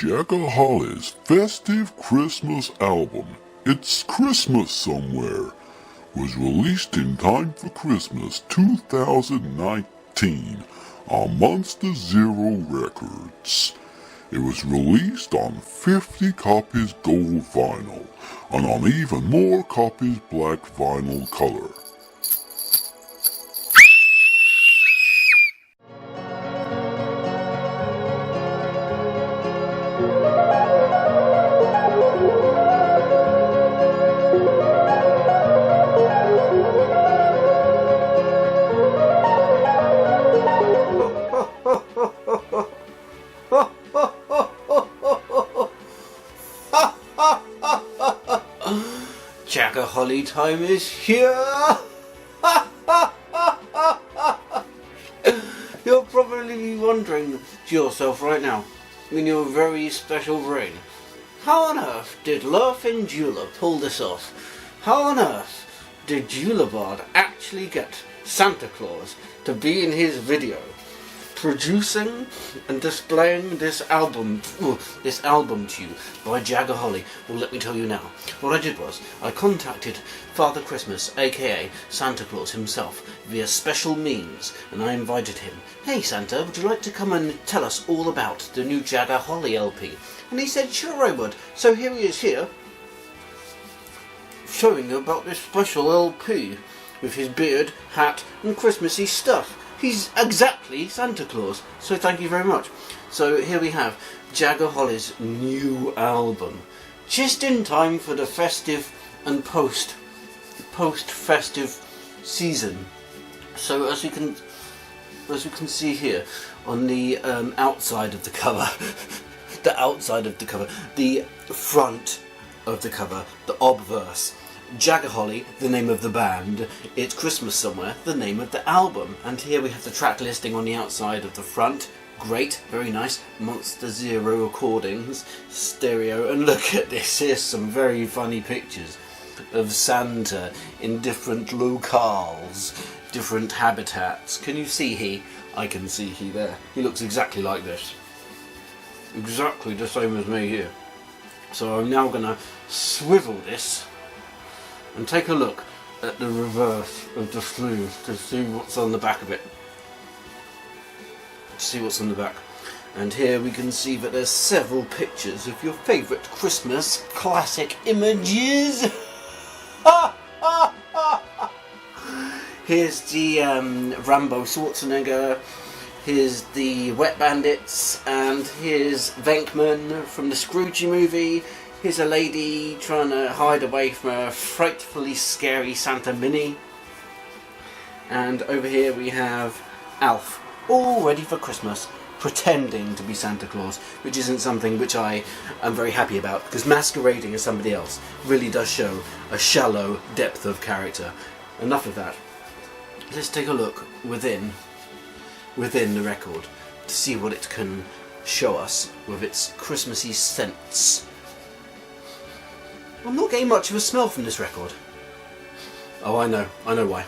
Jagger Holly's festive Christmas album, It's Christmas Somewhere, was released in time for Christmas 2019 on Monster Zero Records. It was released on 50 copies gold vinyl and on even more copies black vinyl color. Jagger Holly time is here! You'll probably be wondering to yourself right now, in your very special brain, how on earth did Laughing Jula pull this off? How on earth did Julabard actually get Santa Claus to be in his video, producing and displaying this album to you by Jagger Holly? Well, let me tell you now. What I did was, I contacted Father Christmas, aka Santa Claus himself, via special means, and I invited him. Hey Santa, would you like to come and tell us all about the new Jagger Holly LP? And he said, sure I would. So here he is here, showing you about this special LP, with his beard, hat, and Christmassy stuff. He's exactly Santa Claus, so thank you very much. So here we have Jagger Holly's new album, just in time for the festive and post-festive season. So as you can see here on the outside of the cover, the front of the cover, the obverse. Jagger Holly, the name of the band, It's Christmas Somewhere, the name of the album. And here we have the track listing on the outside of the front. Great, very nice. Monster Zero recordings, stereo, and look at this, here's some very funny pictures of Santa in different locales, different habitats. Can you see he? I can see he there. He looks exactly like this. Exactly the same as me here. So I'm now going to swivel this and take a look at the reverse of the sleeve to see what's on the back of it. And here we can see that there's several pictures of your favourite Christmas classic images. Here's the Rambo Schwarzenegger, here's the Wet Bandits, and here's Venkman from the Scroogey movie. Here's a lady trying to hide away from a frightfully scary Santa Mini. And over here we have Alf, all ready for Christmas, pretending to be Santa Claus, which isn't something which I am very happy about, because masquerading as somebody else really does show a shallow depth of character. Enough of that. Let's take a look within the record to see what it can show us with its Christmassy scents. I'm not getting much of a smell from this record. Oh, I know why.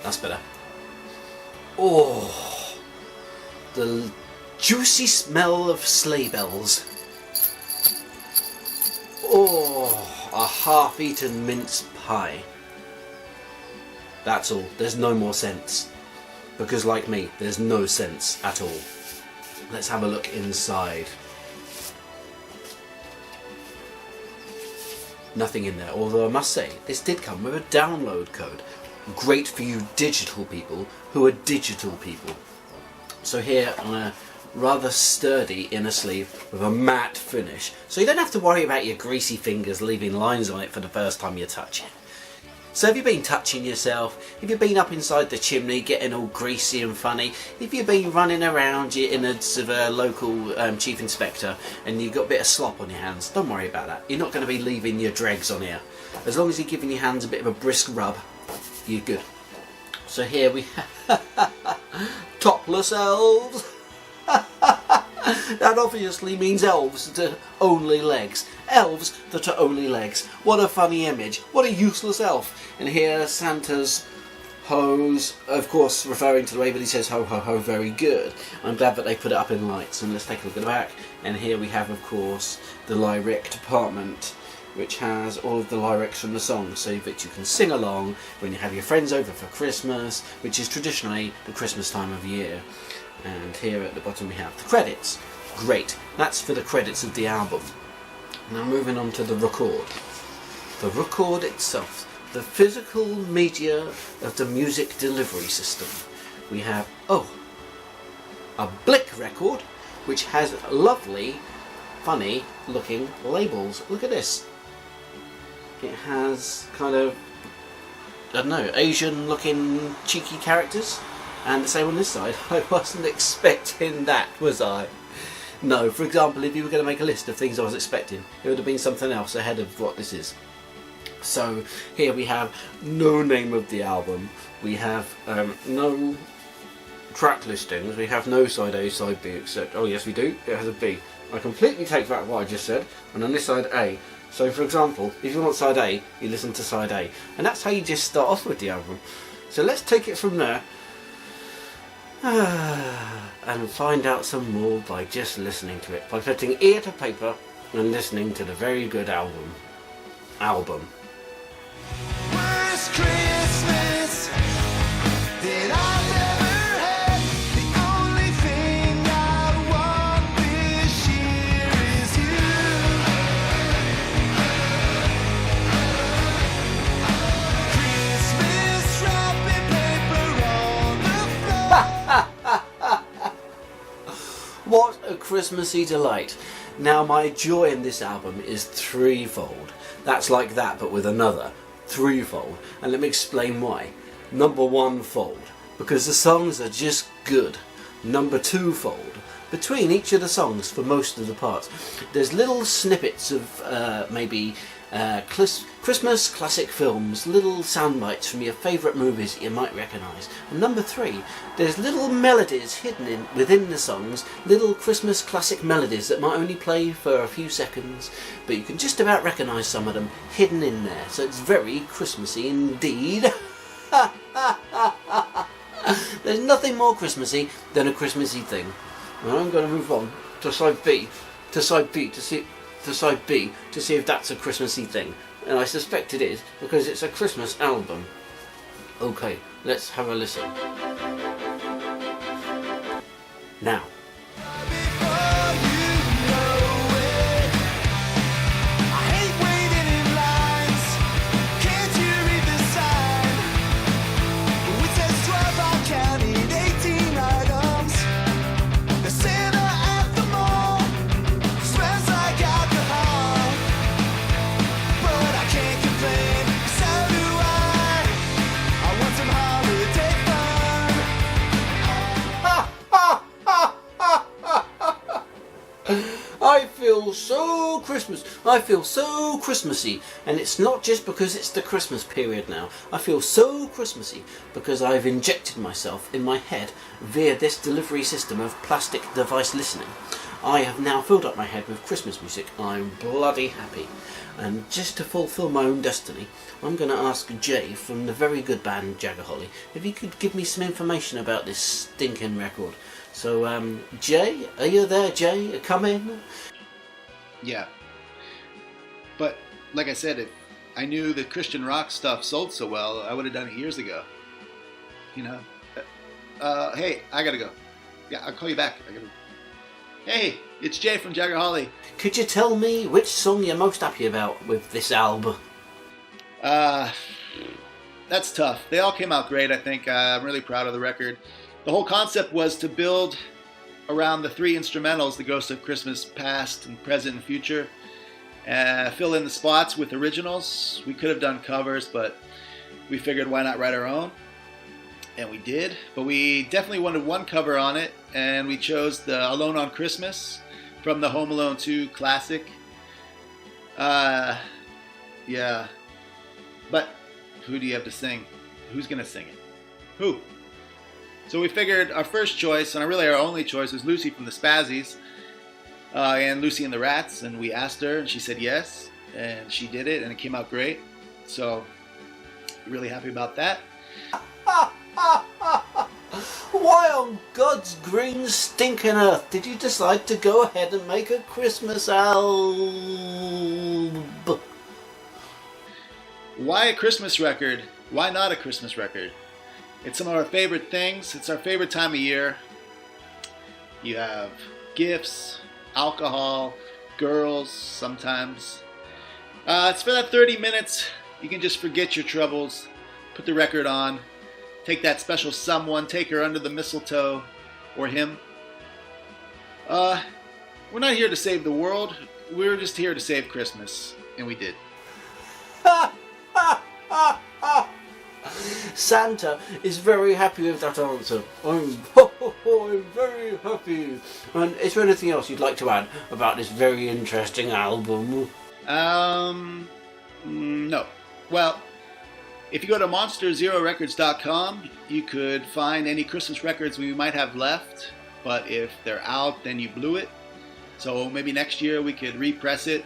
That's better. Oh, the juicy smell of sleigh bells. Oh, a half-eaten mince pie. That's all. There's no more scents. Because like me, there's no sense at all. Let's have a look inside. Nothing in there, although I must say, this did come with a download code. Great for you digital people who are digital people. So here on a rather sturdy inner sleeve with a matte finish, so you don't have to worry about your greasy fingers leaving lines on it for the first time you touch it. So have you been touching yourself? Have you been up inside the chimney getting all greasy and funny? Have you been running around your innards of a local chief inspector and you've got a bit of slop on your hands? Don't worry about that. You're not going to be leaving your dregs on here. As long as you're giving your hands a bit of a brisk rub, you're good. So here we have topless elves. That obviously means elves that are only legs. Elves that are only legs. What a funny image. What a useless elf. And here Santa's Ho's, of course, referring to the way that he says ho ho ho, very good. I'm glad that they put it up in lights. And let's take a look at the back. And here we have, of course, the lyric department, which has all of the lyrics from the song, so that you can sing along when you have your friends over for Christmas, which is traditionally the Christmas time of year. And here at the bottom we have the credits. Great, that's for the credits of the album. Now moving on to the record. The record itself, the physical media of the music delivery system. We have, a Blick record, which has lovely, funny looking labels. Look at this. It has kind of, I don't know, Asian looking cheeky characters. And the same on this side. I wasn't expecting that, was I? No, for example, if you were going to make a list of things I was expecting, it would have been something else ahead of what this is. So here we have no name of the album, we have no track listings, we have no side A, side B, except, oh yes we do, it has a B. I completely take back what I just said, and on this side A. So for example, if you want side A, you listen to side A. And that's how you just start off with the album. So let's take it from there, and find out some more by just listening to it, by putting ear to paper and listening to the very good album. Worst Christmas that I've ever had. The only thing I want this year is you. Christmas wrapping paper on the floor. What a Christmassy delight. Now my joy in this album is threefold. That's like that but with another. Threefold. And let me explain why. Number one fold, because the songs are just good. Number two fold, between each of the songs for most of the parts, there's little snippets of maybe Christmas classic films, little sound bites from your favourite movies that you might recognise. And number three, there's little melodies hidden within the songs, little Christmas classic melodies that might only play for a few seconds, but you can just about recognise some of them hidden in there. So it's very Christmassy indeed. There's nothing more Christmassy than a Christmassy thing. And I'm going to move on to side B, to side B, to see if that's a Christmassy thing. And I suspect it is, because it's a Christmas album. Okay, let's have a listen. Now. Before you know it, I hate waiting in lines. Can't you read the sign? It says 12, I'm counting 18 items. The Santa at the mall smells like alcohol, but I can't complain, 'cause so do I want some holiday fun. I feel so Christmas. I feel so Christmassy. And it's not just because it's the Christmas period now. I feel so Christmassy because I've injected myself in my head via this delivery system of plastic device listening. I have now filled up my head with Christmas music. I'm bloody happy. And just to fulfill my own destiny, I'm going to ask Jay from the very good band Jagger Holly if he could give me some information about this stinking record. So, Jay, are you there, Jay? Come in. Yeah. But, like I said, if I knew the Christian rock stuff sold so well, I would have done it years ago. You know? Hey, I gotta go. Yeah, I'll call you back. Hey, it's Jay from Jagger Holly. Could you tell me which song you're most happy about with this album? That's tough. They all came out great, I think. I'm really proud of the record. The whole concept was to build around the three instrumentals, the Ghost of Christmas Past and Present and Future. Fill in the spots with originals. We could have done covers, but we figured why not write our own? And we did. But we definitely wanted one cover on it, and we chose the Alone on Christmas from the Home Alone 2 classic. Yeah. But who do you have to sing? Who's going to sing it? Who? So we figured our first choice, and really our only choice, was Lucy from the Spazzies, and Lucy and the Rats, and we asked her, and she said yes, and she did it, and it came out great. So, really happy about that. Why on God's green stinking earth did you decide to go ahead and make a Christmas album? Why a Christmas record? Why not a Christmas record? It's some of our favorite things. It's our favorite time of year. You have gifts, alcohol, girls sometimes. It's for that 30 minutes. You can just forget your troubles, put the record on, take that special someone, take her under the mistletoe, or him. We're not here to save the world. We're just here to save Christmas. And we did. Santa is very happy with that answer. I'm very happy. And is there anything else you'd like to add about this very interesting album? No. Well, if you go to monsterzerorecords.com, you could find any Christmas records we might have left. But if they're out, then you blew it. So maybe next year we could repress it.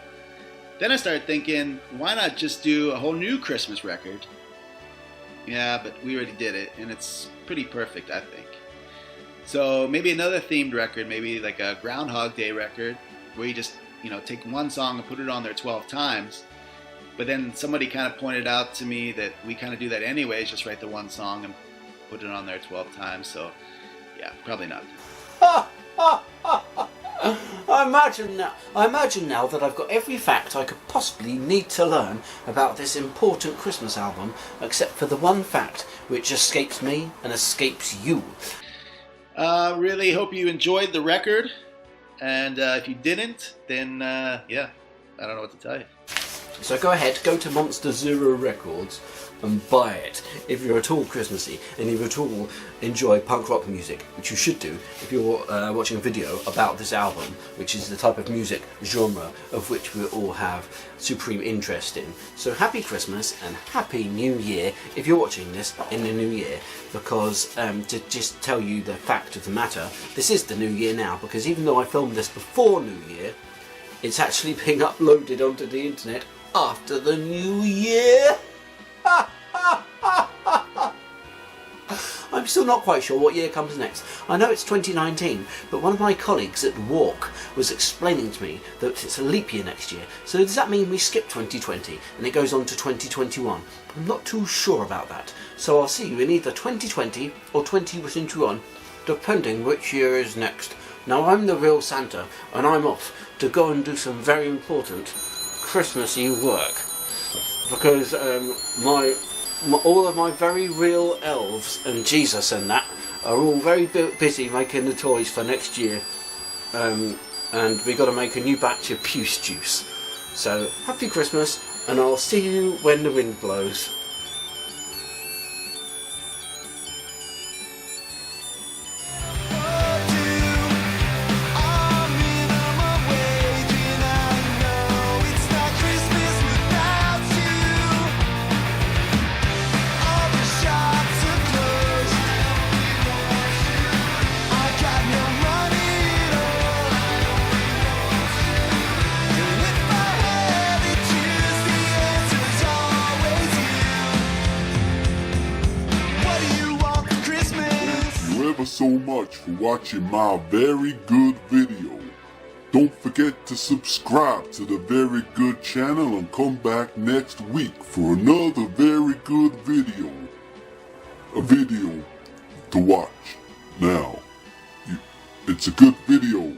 Then I started thinking, why not just do a whole new Christmas record? Yeah, but we already did it, and it's pretty perfect, I think. So maybe another themed record, maybe like a Groundhog Day record, where you just, take one song and put it on there 12 times. But then somebody kind of pointed out to me that we kind of do that anyways, just write the one song and put it on there 12 times. So, yeah, probably not. I imagine now that I've got every fact I could possibly need to learn about this important Christmas album, except for the one fact which escapes me and escapes you. Really hope you enjoyed the record, and if you didn't, then yeah, I don't know what to tell you. So go ahead, go to Monster Zero Records and buy it if you're at all Christmassy and if you at all enjoy punk rock music, which you should do if you're watching a video about this album, which is the type of music genre of which we all have supreme interest in. So happy Christmas and happy New Year if you're watching this in the New Year, because to just tell you the fact of the matter, this is the New Year now, because even though I filmed this before New Year, it's actually being uploaded onto the internet after the New Year. I'm still not quite sure what year comes next. I know it's 2019, but one of my colleagues at Walk was explaining to me that it's a leap year next year. So does that mean we skip 2020 and it goes on to 2021? I'm not too sure about that. So I'll see you in either 2020 or 2021, depending which year is next. Now I'm the real Santa, and I'm off to go and do some very important Christmassy work, because all of my very real elves and Jesus and that are all very busy making the toys for next year, and we got to make a new batch of puce juice. So happy Christmas, and I'll see you when the wind blows. So much for watching my very good video. Don't forget to subscribe to the Very Good channel and come back next week for another very good video. A video to watch now. It's a good video.